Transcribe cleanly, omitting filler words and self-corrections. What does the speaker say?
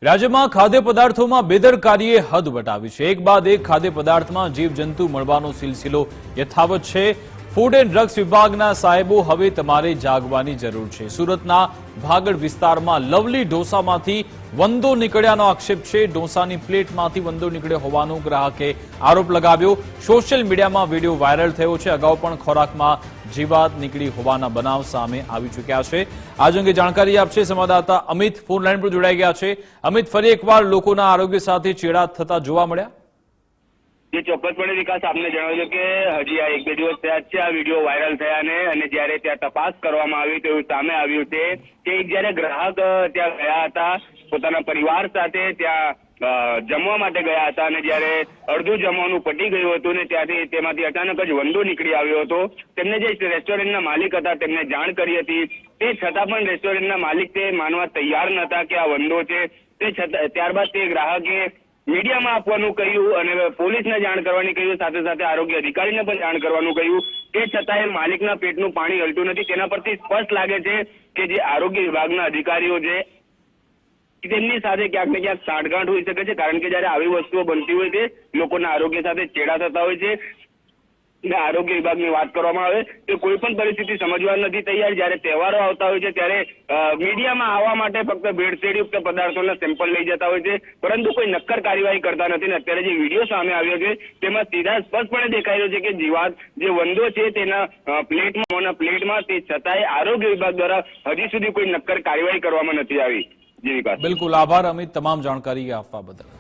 રાજ્યમાં ખાદ્ય પદાર્થોમાં બેદરકારીએ હદ વટાવી છે। એક બાદ એક ખાદ્ય પદાર્થમાં જીવજંતુ મળવાનો સિલસિલો યથાવત છે। ફૂડ એન્ડ ડ્રગ્સ વિભાગના સાહેબો હવે તમારે જાગવાની જરૂર છે। સુરતના ભાગડ વિસ્તારમાં લવલી ઢોસામાંથી વંદો નીકળ્યાનો આક્ષેપ છે। ઢોસાની પ્લેટમાંથી વંદો નીકળ્યો હોવાનો ગ્રાહકે આરોપ લગાવ્યો। સોશિયલ મીડિયામાં વિડીયો વાયરલ થયો છે। અગાઉ પણ ખોરાકમાં જીવાત નીકળી હોવાના બનાવ સામે આવી ચૂક્યા છે। આજ અંગે જાણકારી આપશે સંવાદદાતા અમિત ફોન લાઈન પર જોડાઈ ગયા છે। અમિત, ફરી એકવાર લોકોના આરોગ્ય સાથે ચેડા થતા જોવા મળ્યા? જે ચોક્કસપણે વિકાસ આપને જણાવ્યું કે હજી આ 1-2 દિવસ થયા છે આ વિડીયો વાયરલ થયાને, અને જ્યારે ત્યાં તપાસ કરવામાં આવી તો એવું સામે આવ્યું છે કે જ્યારે ગ્રાહક ત્યાં ગયા હતા પોતાના પરિવાર સાથે ત્યાં જમવા માટે ગયા હતા, અને જ્યારે અડધું જમવાનું પતી ગયું હતું ને ત્યાંથી તેમાંથી અચાનક જ વંદો નીકળી આવ્યો હતો। તેમને જે રેસ્ટોરન્ટના માલિક હતા તેમને જાણ કરી હતી, તે છતાં પણ રેસ્ટોરન્ટના માલિક તે માનવા તૈયાર નહોતા કે આ વંદો છે। તે છતાં ત્યારબાદ તે ગ્રાહકે મીડિયામાં આપવાનું કહ્યું અને પોલીસને જાણ કરવાની કહ્યું, સાથે સાથે આરોગ્ય અધિકારીને પણ જાણ કરવાનું કહ્યું। તે છતાંય માલિકના પેટનું પાણી હલતું નથી। તેના પરથી સ્પષ્ટ લાગે છે કે જે આરોગ્ય વિભાગના અધિકારીઓ છે તેમની સાથે ક્યાંક ને ક્યાંક સાંઠગાંઠ હોઈ શકે છે, કારણ કે જયારે આવી વસ્તુઓ બનતી હોય છે લોકોના આરોગ્ય સાથે ચેડા થતા હોય છે। આરોગ્ય વિભાગની વાત કરવામાં આવે તો કોઈ પણ પરિસ્થિતિ સમજવા નથી તૈયાર। જ્યારે તહેવારો આવતા હોય છે ત્યારે મીડિયામાં આવવા માટે ફક્ત ભેળસેળયુક્ત પદાર્થોના સેમ્પલ લઈ જતા હોય છે, પરંતુ કોઈ નક્કર કાર્યવાહી કરતા નથી। અત્યારે જે વિડીયો સામે આવ્યો છે તેમાં સીધા સ્પષ્ટપણે દેખાઈ રહ્યો છે કે જીવાત જે વંદો છે તેના પ્લેટમાં તે છતાંય આરોગ્ય વિભાગ દ્વારા હજી સુધી કોઈ નક્કર કાર્યવાહી કરવામાં નથી આવી। જી વિકાસ। બિલકુલ, આભાર અમિત તમામ જાણકારી આપવા બદલ।